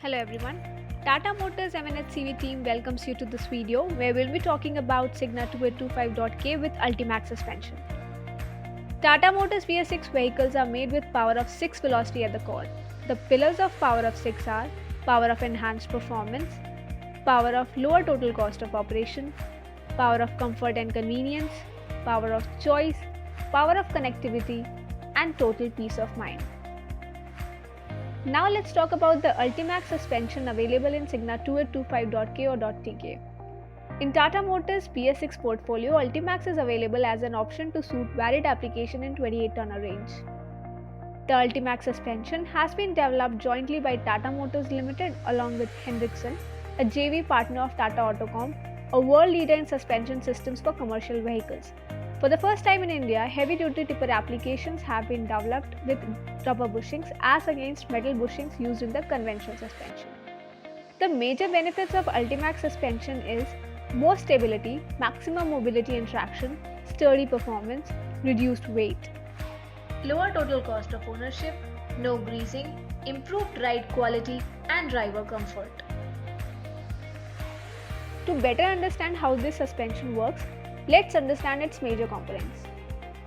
Hello everyone. Tata Motors MNHCV team welcomes you to this video where we'll be talking about Signa 2825.K with Ultimax suspension. Tata Motors BS6 vehicles are made with power of 6 velocity at the core. The pillars of power of 6 are power of enhanced performance, power of lower total cost of operation, power of comfort and convenience, power of choice, power of connectivity, and total peace of mind. Now let's talk about the Ultimax suspension available in Signa 2825.K or .tk. In Tata Motors BS6 portfolio, Ultimax is available as an option to suit varied application in 28-tonner range. The Ultimax suspension has been developed jointly by Tata Motors Limited along with Hendrickson, a JV partner of Tata Autocomp, a world leader in suspension systems for commercial vehicles. For the first time in India, heavy-duty tipper applications have been developed with rubber bushings as against metal bushings used in the conventional suspension. The major benefits of Ultimax suspension is more stability, maximum mobility and traction, sturdy performance, reduced weight, lower total cost of ownership, no greasing, improved ride quality and driver comfort. To better understand how this suspension works, let's understand its major components.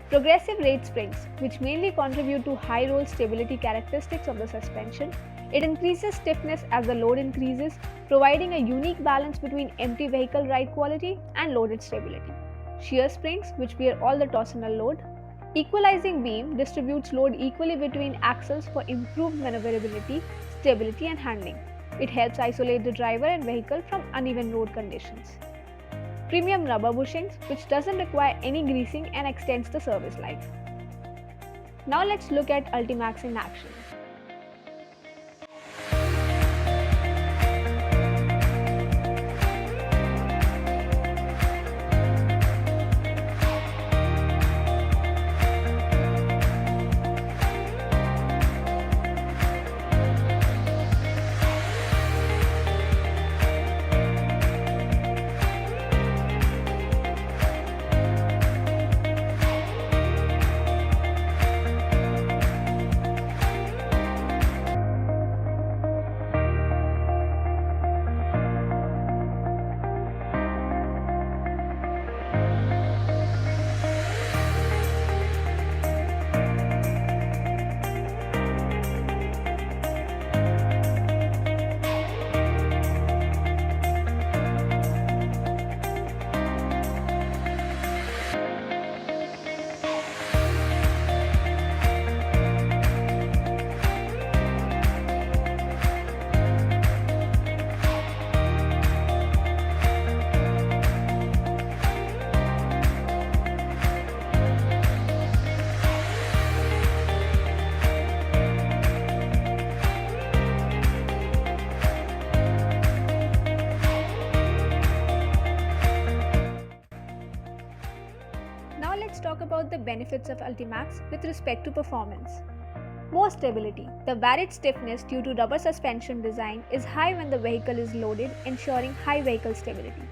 Progressive rate springs, which mainly contribute to high roll stability characteristics of the suspension. It increases stiffness as the load increases, providing a unique balance between empty vehicle ride quality and loaded stability. Shear springs, which bear all the torsional load. Equalizing beam distributes load equally between axles for improved maneuverability, stability and handling. It helps isolate the driver and vehicle from uneven road conditions. Premium rubber bushings, which doesn't require any greasing and extends the service life. Now let's look at Ultimax in action. Now let's talk about the benefits of Ultimax with respect to performance. More stability. The varied stiffness due to rubber suspension design is high when the vehicle is loaded, ensuring high vehicle stability.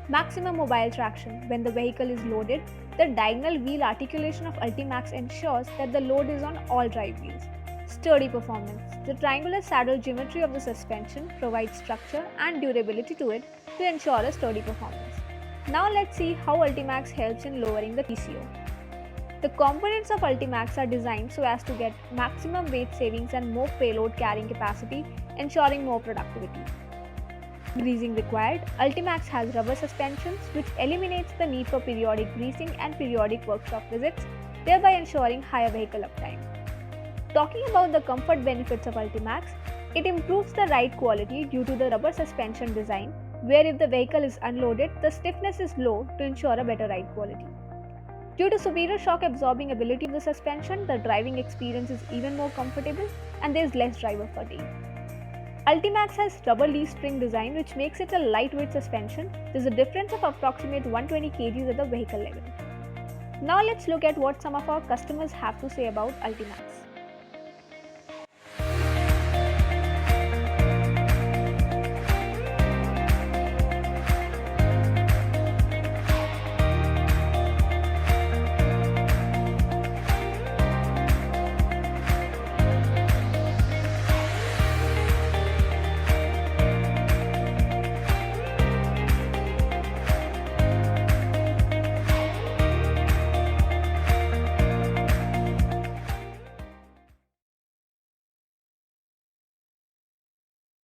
Maximum mobile traction. When the vehicle is loaded, the diagonal wheel articulation of Ultimax ensures that the load is on all drive wheels. Sturdy performance. The triangular saddle geometry of the suspension provides structure and durability to it to ensure a sturdy performance. Now let's see how Ultimax helps in lowering the TCO. The components of Ultimax are designed so as to get maximum weight savings and more payload carrying capacity, ensuring more productivity. Greasing required. Ultimax has rubber suspensions which eliminates the need for periodic greasing and periodic workshop visits, thereby ensuring higher vehicle uptime. Talking about the comfort benefits of Ultimax, it improves the ride quality due to the rubber suspension design, where if the vehicle is unloaded, the stiffness is low to ensure a better ride quality. Due to superior shock absorbing ability of the suspension, the driving experience is even more comfortable and there is less driver fatigue. Ultimax has rubber leaf spring design which makes it a lightweight suspension. There is a difference of approximate 120 kg at the vehicle level. Now let's look at what some of our customers have to say about Ultimax.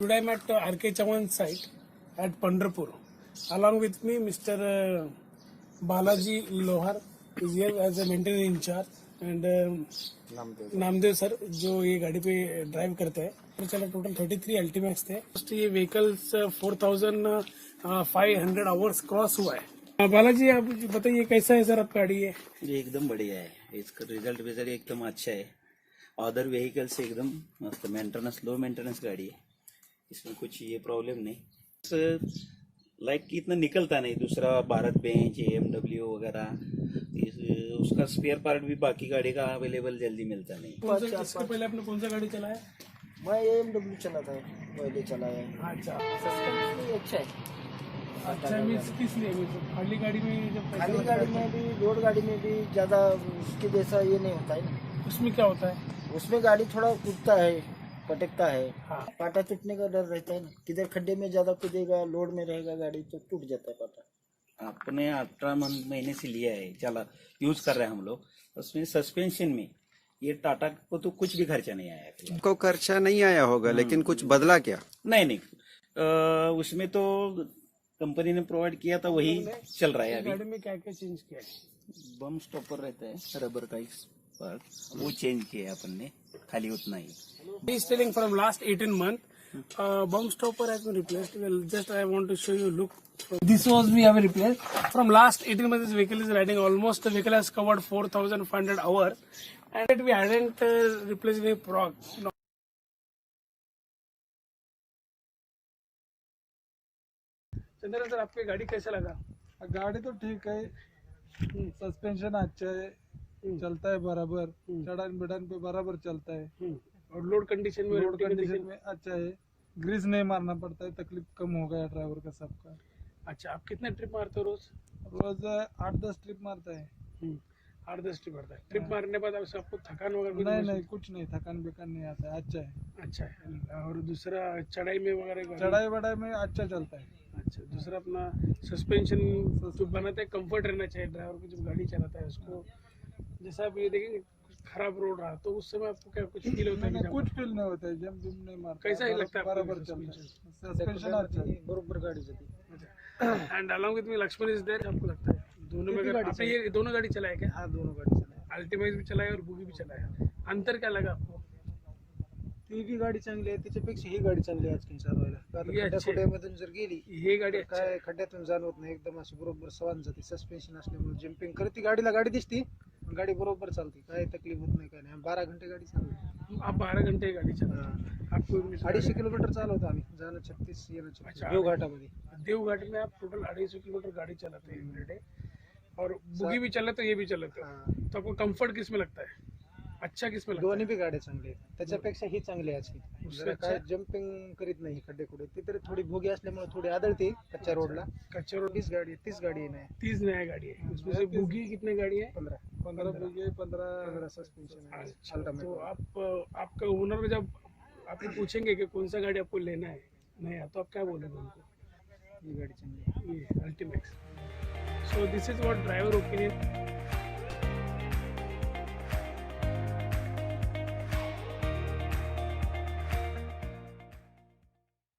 Today I'm at RK Chavan's site at Pandharpur. Along with me, Mr. Balaji Lohar is here as a maintenance in charge and Namdev sir जो ये गाड़ी पे drive करते हैं. तो चला total 33 अल्टीमैक्स थे. ये व्हीकल्स 4500 आवर्स क्रॉस हुआ है. बालाजी आप बताइए कैसा है सर आपका गाड़ी है? ये एकदम बढ़िया है. इसका रिजल्ट एकदम अच्छा है. अदर व्हीकल से एकदम मस्त. मेंटेनेंस लो मेंटेनेंस गाड़ी है. इसमें कुछ ये प्रॉब्लम नहीं. लाइक इतना निकलता नहीं. दूसरा भारत बेंच AMW वगैरह उसका स्पेयर पार्ट भी बाकी गाड़ी का अवेलेबल जल्दी मिलता नहीं. इसके पहले आपने कौन सा गाड़ी चलाया? मैं AMW चला था पहले चलाया. अच्छा सस्पेंशन भी अच्छा है. अच्छा मीन्स किस लिए खाली गाड़ी में जब खाली गाड़ी में भी रोड गाड़ी में भी ज्यादा उसके जैसा ये नहीं होता है ना. उसमें क्या होता है? उसमें गाड़ी थोड़ा कूदता है, पटकता है. हाँ. पाटा टूटने का डर रहता है ना. किधर खड्डे में ज्यादा कूदेगा, लोड में रहेगा गाड़ी तो टूट जाता है पाटा. अपने 18 महीने से लिया है, चला यूज कर रहे हैं हम लोग. उसमें सस्पेंशन में ये टाटा को तो कुछ भी खर्चा नहीं आया. को खर्चा नहीं आया होगा लेकिन कुछ बदला क्या? नहीं उसमें तो कंपनी ने प्रोवाइड किया था वही चल रहा है. अभी गाड़ी में क्या क्या चेंज किया है? बम स्टॉपर रहता है रबर का पार्ट, वो चेंज किया है अपन ने. खाली उतना ही. He is telling from last 18 months, bump stopper has been replaced. Well, just I want to show you. Look, this was we have replaced. From last 18 months, this vehicle is riding almost. The vehicle has covered 4,500 hours, and we hadn't replaced any prog. No. Chandra sir आपकी गाड़ी कैसा लगा? गाड़ी तो ठीक है. Suspension अच्छा है, चलता है बराबर. चढ़ान बढ़ान पे बराबर चलता है. और लोड कंडीशन में रोड कंडीशन में अच्छा है. ग्रीस नहीं मारना पड़ता है. तकलीफ कम हो गया ड्राइवर का सबका. अच्छा आप कितने ट्रिप मारते हो रोज? रोज 8-10 ट्रिप मारता है. 8-10 ट्रिप मारता है. ट्रिप मारने के बाद आपको थकान वगैरह कुछ नहीं कुछ नहीं. थकान बेकार नहीं आता है. अच्छा है. अच्छा है. और दूसरा चढ़ाई में वगैरह चढ़ाई बढ़ाई में अच्छा चलता है. अच्छा दूसरा अपना सस्पेंशन जो बनाते हैं कंफर्ट रहना चाहिए ड्राइवर को जब गाड़ी चलाता है उसको. जैसा आप ये देखेंगे खराब रोड रहा तो उस समय आपको क्या कुछ फील होता है? कुछ फील नहीं होता है. जम जुम नहीं मारता. कैसा ही लगता है बराबर चलता है. सस्पेंशन अच्छा है. बरोबर गाड़ी चलती. And along with me Lakshman is there. आपको लगता है दोनों में आपने ये दोनों गाड़ी चलाया क्या? हाँ दोनों गाड़ी चलाया. अल्टीमेट भी चलाया और बुगी भी चलाया. अंतर क्या लगा आपको? ती बी गाडी चांगली आहे. त्याच्यापेक्षा ही गाडी चांगली आहे आजकाल चालवायला. खड्ड्यामधून जर गेली हे गाडी काय खड्ड्यातून जाणवत नाही. एकदम अशी बरोबर सवान जाते. सस्पेन्शन असल्यामुळे जम्पिंग करते गाडीला. गाडी दिसती गाडी बरोबर चालते. काय तकलीफ होत नाही. काय नाही. 12 घंटे गाडी चालवली. आप 12 घंटे गाड़ी चला. आपको 250 किलोमीटर चालवतो आम्ही. जाणं 36 येणं 36 देवघाटामध्ये. देवघाट में आप टोटल 250 किलोमीटर गाड़ी चलाते हैं एवरी डे और बुगी भी चलाते हो ये भी चलाते हो. तो आपको कंफर्ट किस में लगता है? अच्छा किस में लगता है? दोन्ही बी गाड्या चांगल्या आहेत. त्याच्यापेक्षा ही चांगली आहे आजची. जरा काय जम्पिंग करीत नाही खड्डे खुडे. ती तरी थोडी भोगी असल्यामुळे थोडी आदळते कच्च्या रोडला. कच्चा रोड 30 गाडी आहे नाही. 30 नया गाड़ी है. उसमें से बुगी कितने गाड़ी है? 15 भोगे 15 सस्पेंशन है. अच्छा, तो आपका ओनर जब आपको पूछेंगे कि कौन सा गाड़ी आपको लेना है नया तो आप क्या बोलोगे उनको? ही गाडी चांगली आहे. ये अल्टीमेक्स. So this is what driver opinion.